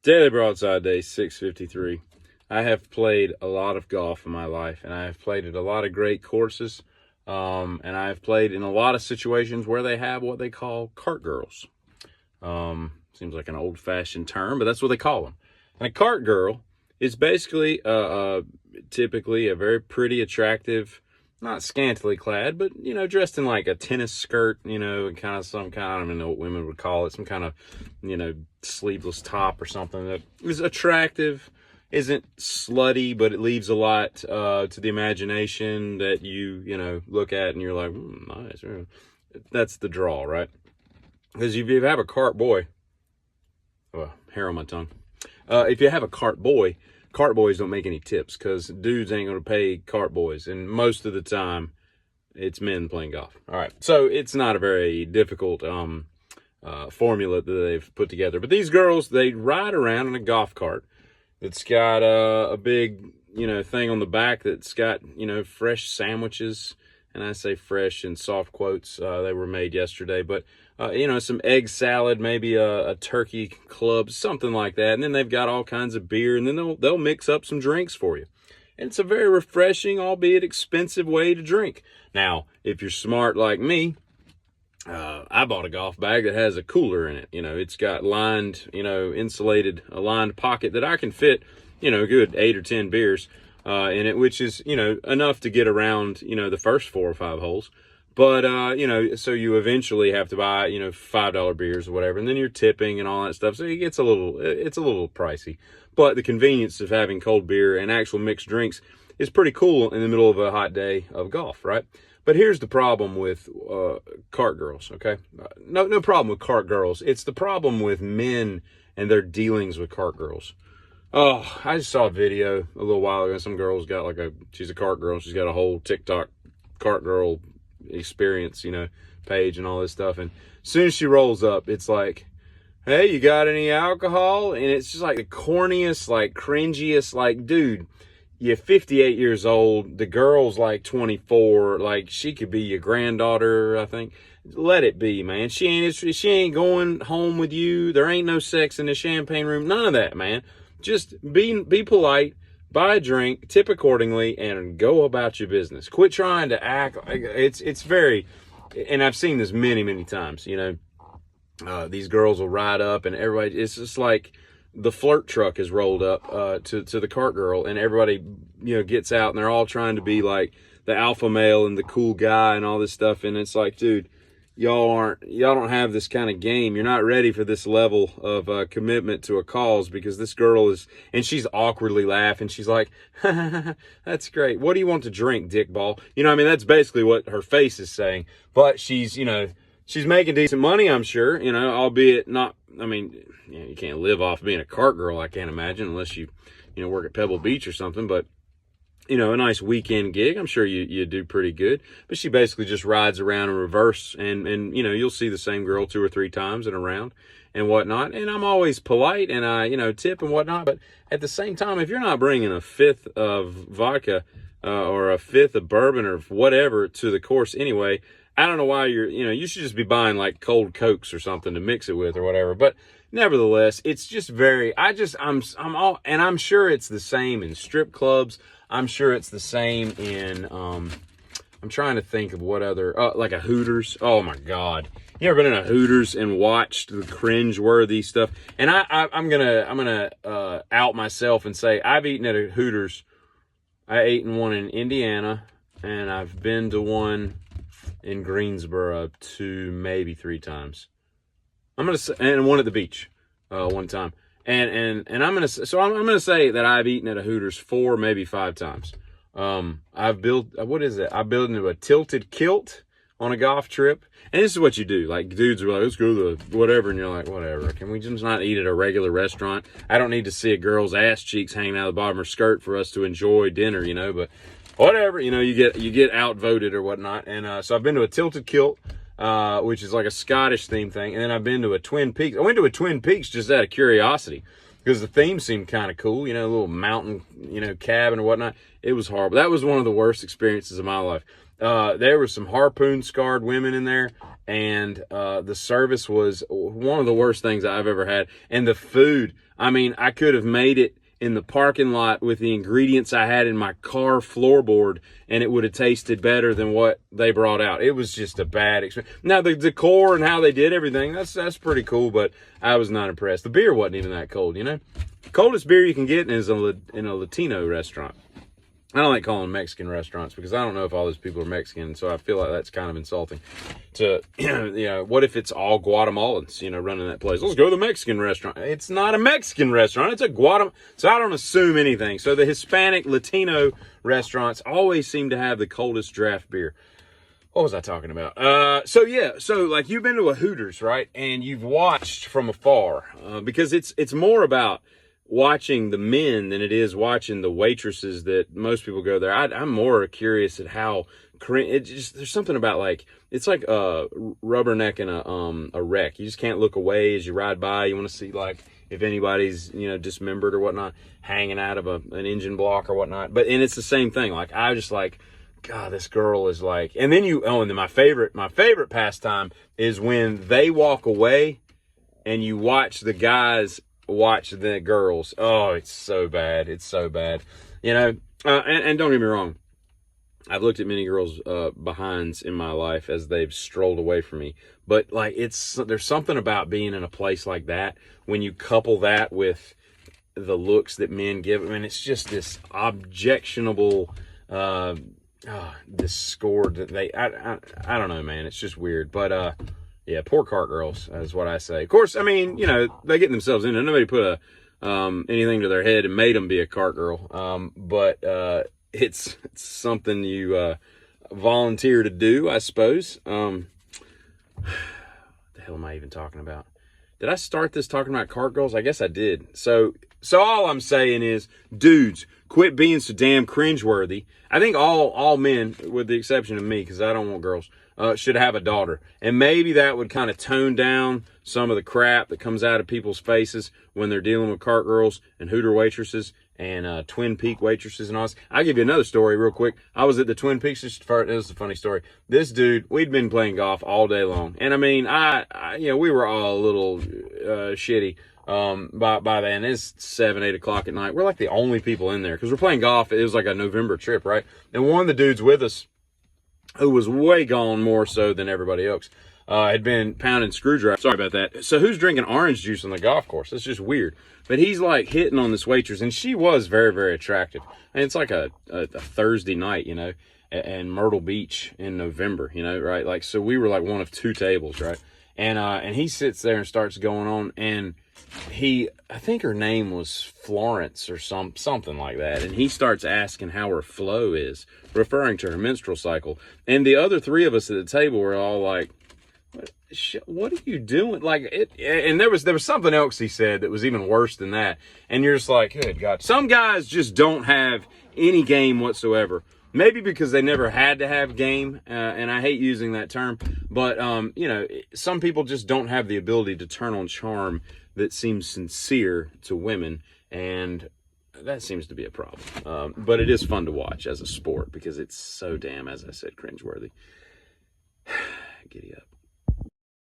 Daily Broadside Day 653. I have played a lot of golf in my life, and I have played at a lot of great courses, and I have played in a lot of situations where they have what they call cart girls. Seems like an old-fashioned term, but that's what they call them. And a cart girl is basically typically a very pretty, attractive, not scantily clad, but, dressed in like a tennis skirt, and kind of some kind, I don't even know what women would call it, some kind of, sleeveless top or something that is attractive, isn't slutty, but it leaves a lot to the imagination that you look at and you're like, nice. That's the draw, right? Because if you have a cart boy, hair on my tongue. If you have a cart boys don't make any tips because dudes ain't going to pay cart boys. And most of the time, it's men playing golf. All right. So it's not a very difficult formula that they've put together. But these girls, they ride around in a golf cart that's got a big, thing on the back that's got, fresh sandwiches. And I say fresh in soft quotes. They were made yesterday. But, some egg salad, maybe a turkey club, something like that. And then they've got all kinds of beer. And then they'll mix up some drinks for you. And it's a very refreshing, albeit expensive way to drink. Now, if you're smart like me, I bought a golf bag that has a cooler in it. It's got lined, insulated, a lined pocket that I can fit, good 8 or 10 beers in it, which is, enough to get around, the first 4 or 5 holes. But, so you eventually have to buy, $5 beers or whatever, and then you're tipping and all that stuff. So it's a little pricey. But the convenience of having cold beer and actual mixed drinks is pretty cool in the middle of a hot day of golf, right? But here's the problem with cart girls, okay? No problem with cart girls. It's the problem with men and their dealings with cart girls. Oh, I just saw a video a little while ago. Some girl's got she's a cart girl. She's got a whole TikTok cart girl experience, page and all this stuff. And as soon as she rolls up, it's like, hey, you got any alcohol? And it's just like the corniest, cringiest, dude, you're 58 years old. The girl's 24. She could be your granddaughter, I think. Let it be, man. She ain't going home with you. There ain't no sex in the champagne room. None of that, man. Just be polite. Buy a drink, tip accordingly, and go about your business. Quit trying to act like it's very, and I've seen this many, many times, these girls will ride up and everybody, it's just like the flirt truck is rolled up to the cart girl and everybody, gets out and they're all trying to be like the alpha male and the cool guy and all this stuff. And it's like, dude, y'all don't have this kind of game. You're not ready for this level of commitment to a cause because this girl is, and she's awkwardly laughing. She's like, that's great. What do you want to drink, dickball? That's basically what her face is saying. But she's making decent money, I'm sure, albeit not, you can't live off being a cart girl, I can't imagine, unless you work at Pebble Beach or something. But a nice weekend gig, I'm sure you do pretty good. But she basically just rides around in reverse and you'll see the same girl 2 or 3 times in a round and whatnot. And I'm always polite and I, tip and whatnot. But at the same time, if you're not bringing a 5th of vodka or a 5th of bourbon or whatever to the course anyway, I don't know why you should just be buying cold Cokes or something to mix it with or whatever. But nevertheless, it's just I'm sure it's the same in strip clubs. I'm sure it's the same in, I'm trying to think of what other, like a Hooters. Oh my God. You ever been in a Hooters and watched the cringe-worthy stuff? And I'm gonna out myself and say I've eaten at a Hooters. I ate in one in Indiana and I've been to one in Greensboro 2, maybe 3 times. I'm gonna say, and one at the beach, one time. And I'm gonna say that I've eaten at a Hooters 4, maybe 5 times. I've built, what is it? I built into a tilted kilt on a golf trip. And this is what you do. Dudes are like, let's go to whatever. And you're like, whatever. Can we just not eat at a regular restaurant? I don't need to see a girl's ass cheeks hanging out of the bottom of her skirt for us to enjoy dinner, but whatever, you get outvoted or whatnot. And, so I've been to a tilted kilt, which is like a Scottish theme thing. And then I've been to a Twin Peaks. I went to a Twin Peaks just out of curiosity because the theme seemed kind of cool, a little mountain, cabin or whatnot. It was horrible. That was one of the worst experiences of my life. there were some harpoon scarred women in there, and the service was one of the worst things I've ever had. And the food, I mean, I could have made it in the parking lot with the ingredients I had in my car floorboard, and it would have tasted better than what they brought out. It was just a bad experience. Now, the decor and how they did everything, that's pretty cool, but I was not impressed. The beer wasn't even that cold, you know? Coldest beer you can get is in a Latino restaurant. I don't like calling Mexican restaurants because I don't know if all those people are Mexican, so I feel like that's kind of insulting. To, what if it's all Guatemalans, running that place? Let's go to the Mexican restaurant. It's not a Mexican restaurant. It's a Guatemala. So I don't assume anything. So the Hispanic, Latino restaurants always seem to have the coldest draft beer. What was I talking about? So like you've been to a Hooters, right? And you've watched from afar because it's more about watching the men than it is watching the waitresses that most people go there. I'm more curious at how there's something about like, it's like a rubbernecking a wreck. You just can't look away as you ride by. You want to see like if anybody's, dismembered or whatnot, hanging out of an engine block or whatnot. And it's the same thing. Like, I just like, God, this girl is like, and then and then my favorite pastime is when they walk away and you watch the guys watch the girls. Oh, it's so bad. It's so bad. And don't get me wrong. I've looked at many girls' behinds in my life as they've strolled away from me. But like, there's something about being in a place like that when you couple that with the looks that men give. I mean, it's just this objectionable, discord that I don't know, man. It's just weird. But yeah, poor cart girls is what I say. Of course, I mean, they get themselves in it. Nobody put anything to their head and made them be a cart girl. But it's something you volunteer to do, I suppose. What the hell am I even talking about? Did I start this talking about cart girls? I guess I did. So all I'm saying is, dudes, quit being so damn cringeworthy. I think all men, with the exception of me, because I don't want girls, should have a daughter. And maybe that would kind of tone down some of the crap that comes out of people's faces when they're dealing with cart girls and Hooter waitresses and Twin Peak waitresses and all this. I'll give you another story real quick. I was at the Twin Peaks. This is a funny story. This dude, we'd been playing golf all day long. And I mean, we were all a little shitty by then. It's 7, 8 o'clock at night. We're like the only people in there because we're playing golf. It was like a November trip, right? And one of the dudes with us, who was way gone more so than everybody else, had been pounding screwdriver. Sorry about that. So who's drinking orange juice on the golf course? That's just weird. But he's like hitting on this waitress, and she was very, very attractive. And it's like a Thursday night, and Myrtle Beach in November, right? Like, so we were like one of two tables, right? And he sits there and starts going on, and I think her name was Florence or something like that. And he starts asking how her flow is, referring to her menstrual cycle. And the other three of us at the table were all like, what are you doing? Like and there was something else he said that was even worse than that. And you're just like, good God. Some guys just don't have any game whatsoever. Maybe because they never had to have game, and I hate using that term. But, some people just don't have the ability to turn on charm that seems sincere to women, and that seems to be a problem. But it is fun to watch as a sport because it's so damn, as I said, cringeworthy. Giddy up.